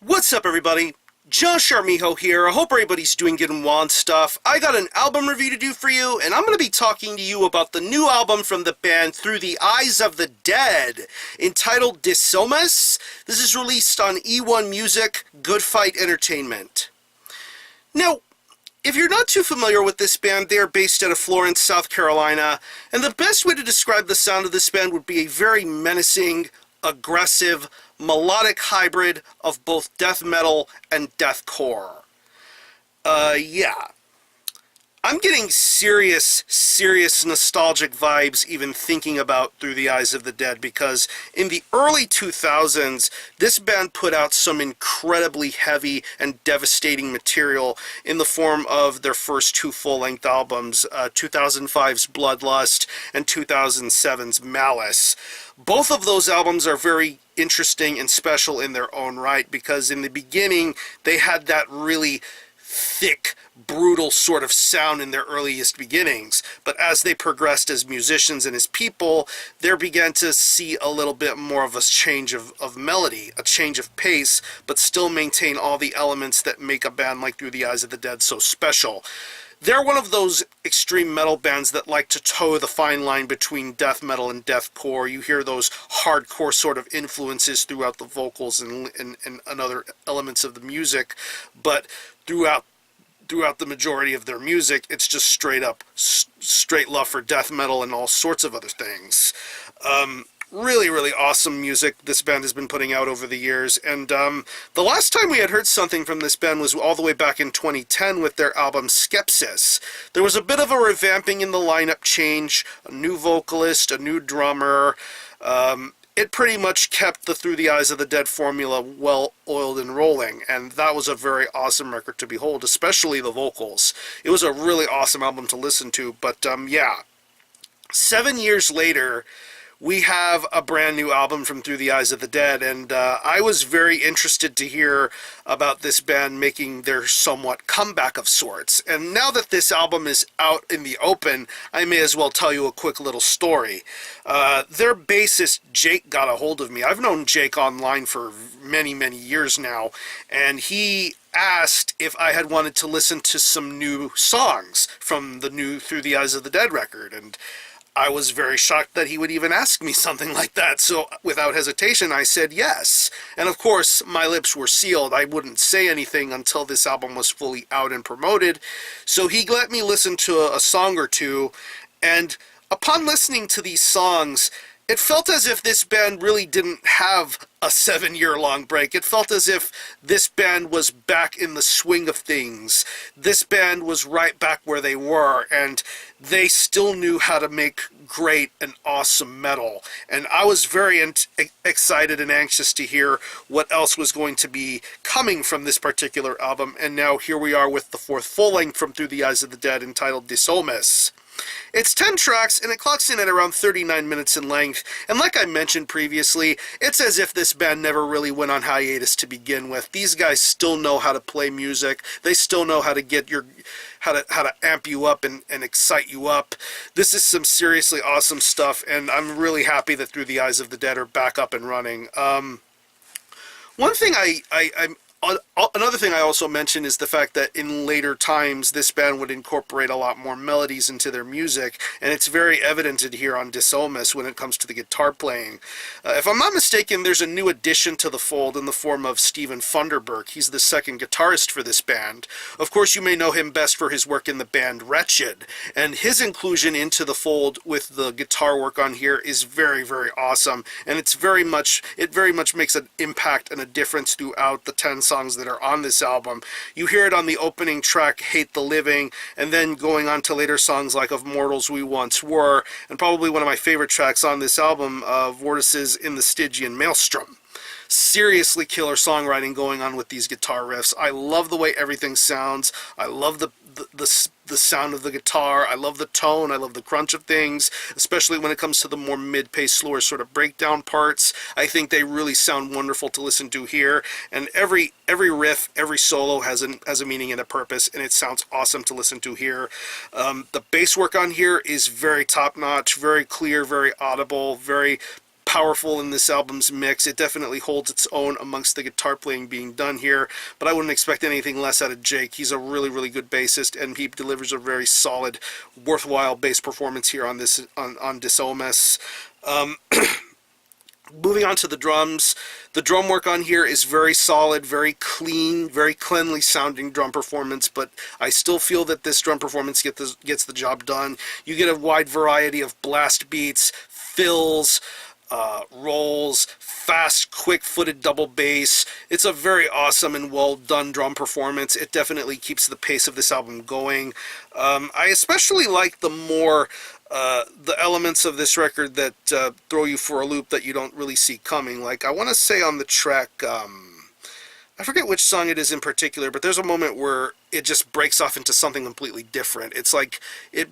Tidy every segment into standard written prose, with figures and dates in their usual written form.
What's up, everybody? Josh Armijo here. I hope everybody's doing good and well and stuff. I got an album review to do for you, and I'm going to be talking to you about the new album from the band Through the Eyes of the Dead, entitled Disomus. This is released on eOne Music, Good Fight Entertainment. Now, if you're not too familiar with this band, they are based out of Florence, South Carolina, and the best way to describe the sound of this band would be a very menacing, aggressive, melodic hybrid of both death metal and deathcore. Yeah. I'm getting serious nostalgic vibes even thinking about Through the Eyes of the Dead, because in the early 2000s, this band put out some incredibly heavy and devastating material in the form of their first two full-length albums, 2005's Bloodlust and 2007's Malice. Both of those albums are very interesting and special in their own right, because in the beginning, they had that really thick, brutal sort of sound in their earliest beginnings, but as they progressed as musicians and as people, they began to see a little bit more of a change of melody, a change of pace, but still maintain all the elements that make a band like Through the Eyes of the Dead so special. They're one of those extreme metal bands that like to toe the fine line between death metal and deathcore. You hear those hardcore sort of influences throughout the vocals and other elements of the music, but throughout the majority of their music, it's just straight love for death metal and all sorts of other things. Really awesome music this band has been putting out over the years, and the last time we had heard something from this band was all the way back in 2010 with their album Skepsis. There was a bit of a revamping in the lineup change, a new vocalist, a new drummer. It pretty much kept the Through the Eyes of the Dead formula well oiled and rolling, and that was a very awesome record to behold, especially the vocals. It was a really awesome album to listen to, but yeah. 7 years later, we have a brand new album from Through the Eyes of the Dead, and I was very interested to hear about this band making their somewhat comeback of sorts. And now that this album is out in the open, I may as well tell you a quick little story. Their bassist, Jake, got a hold of me. I've known Jake online for many years now, and he asked if I had wanted to listen to some new songs from the new Through the Eyes of the Dead record, and I was very shocked that he would even ask me something like that, so without hesitation I said yes. And of course, my lips were sealed. I wouldn't say anything until this album was fully out and promoted, so he let me listen to a song or two, and upon listening to these songs, it felt as if this band really didn't have a 7-year-long break. It felt as if this band was back in the swing of things. This band was right back where they were, and they still knew how to make great and awesome metal. And I was very excited and anxious to hear what else was going to be coming from this particular album, and now here we are with the fourth full-length from Through the Eyes of the Dead, entitled Disomus. It's 10 tracks, and it clocks in at around 39 minutes in length, and like I mentioned previously, it's as if this band never really went on hiatus to begin with. These guys still know how to play music. They still know how to get how to amp you up and excite you up. This is some seriously awesome stuff, and I'm really happy that Through the Eyes of the Dead are back up and running. One thing Another thing I also mentioned is the fact that in later times this band would incorporate a lot more melodies into their music, and it's very evident here on Disomus when it comes to the guitar playing. If I'm not mistaken, there's a new addition to the fold in the form of Steven Funderburk. He's the second guitarist for this band. Of course, you may know him best for his work in the band Wretched, and his inclusion into the fold with the guitar work on here is very awesome, and it very much makes an impact and a difference throughout the 10 songs that are on this album. You hear it on the opening track, Hate the Living, and then going on to later songs like Of Mortals We Once Were, and probably one of my favorite tracks on this album, Vortices in the Stygian Maelstrom. Seriously killer songwriting going on with these guitar riffs. I love the way everything sounds. I love the sound of the guitar. I love the tone. I love the crunch of things, especially when it comes to the more mid-paced, slower sort of breakdown parts. I think they really sound wonderful to listen to here, and every riff, every solo has a meaning and a purpose, and it sounds awesome to listen to here. The bass work on here is very top-notch, very clear, very audible, very powerful in this album's mix. It definitely holds its own amongst the guitar playing being done here, but I wouldn't expect anything less out of Jake. He's a really, really good bassist, and he delivers a very solid, worthwhile bass performance here on this on Disomus. Moving on to the drums, the drum work on here is very solid, very clean, very cleanly sounding drum performance, but I still feel that this drum performance gets the job done. You get a wide variety of blast beats, fills, rolls, fast, quick-footed double bass. It's a very awesome and well-done drum performance. It definitely keeps the pace of this album going. I especially like the elements of this record that throw you for a loop that you don't really see coming. Like, I want to say on the track, I forget which song it is in particular, but there's a moment where it just breaks off into something completely different. It's like it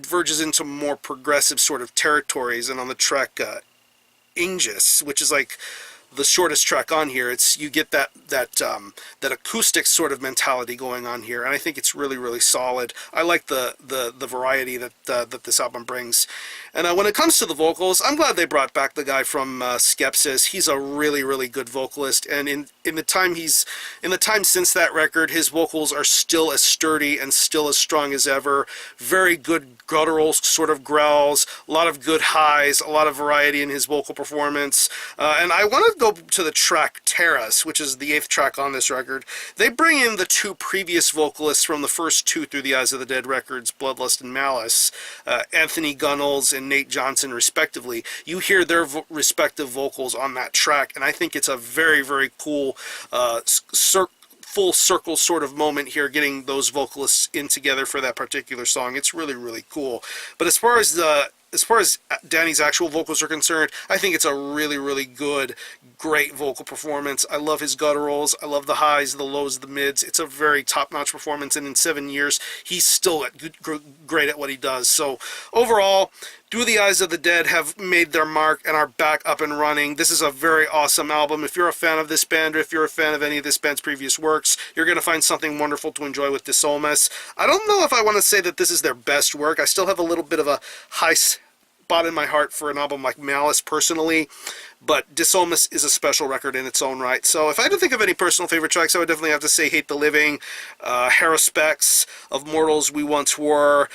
verges into more progressive sort of territories, and on the track Ingus, which is like the shortest track on here, you get that acoustic sort of mentality going on here, and I think it's really, really solid. I like the variety that this album brings. And when it comes to the vocals, I'm glad they brought back the guy from Skepsis. He's a really, really good vocalist, and in the time since that record, his vocals are still as sturdy and still as strong as ever. Very good guttural sort of growls, a lot of good highs, a lot of variety in his vocal performance. And I want to go to the track Teras, which is the 8th track on this record. They bring in the two previous vocalists from the first two Through the Eyes of the Dead records, Bloodlust and Malice, Anthony Gunnels and Nate Johnson, respectively. You hear their respective vocals on that track, and I think it's a very, very cool full circle sort of moment here, getting those vocalists in together for that particular song. It's really, really cool. But as far as Danny's actual vocals are concerned, I think it's a really, really good, great vocal performance. I love his gutturals. I love the highs, the lows, the mids. It's a very top-notch performance, and in 7 years, he's still great at what he does. So overall, Through the Eyes of the Dead have made their mark and are back up and running. This is a very awesome album. If you're a fan of this band, or if you're a fan of any of this band's previous works, you're going to find something wonderful to enjoy with Disomus. I don't know if I want to say that this is their best work. I still have a little bit of a high spot in my heart for an album like Malice personally, but Disomus is a special record in its own right. So if I had to think of any personal favorite tracks, I would definitely have to say Hate the Living, Haruspex, Of Mortals We Once Were,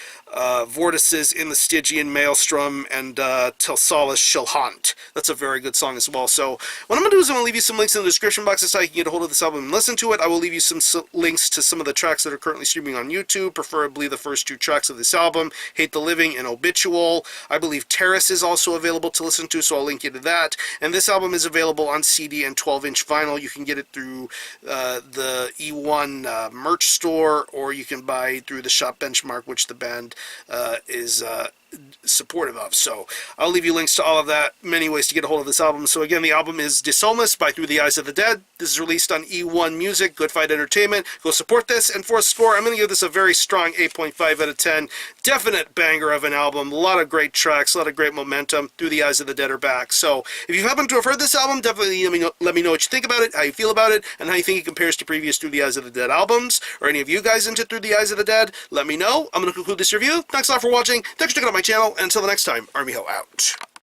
Vortices in the Stygian Maelstrom, and Till Solace Shall Haunt. That's a very good song as well. So what I'm going to do is I'm going to leave you some links in the description box so you can get a hold of this album and listen to it. I will leave you some links to some of the tracks that are currently streaming on YouTube, preferably the first two tracks of this album, Hate the Living and Obitual. I believe Teras is also available to listen to, so I'll link you to that. And this album is available on CD and 12-inch vinyl. You can get it through the eOne merch store, or you can buy through the Shop Benchmark, which the band is supportive of. So I'll leave you links to all of that, many ways to get a hold of this album. So again, the album is Disomus by Through the Eyes of the Dead. This is released on eOne Music, Good Fight Entertainment. Go support this, and for a score, I'm going to give this a very strong 8.5 out of 10. Definite banger of an album, a lot of great tracks, a lot of great momentum. Through the Eyes of the Dead are back. So if you happen to have heard this album, definitely let me know what you think about it, how you feel about it, and how you think it compares to previous Through the Eyes of the Dead albums, or any of you guys into Through the Eyes of the Dead. Let me know. I'm going to conclude this review. Thanks a lot for watching. Thanks for checking out my channel, and until the next time, Army Ho out.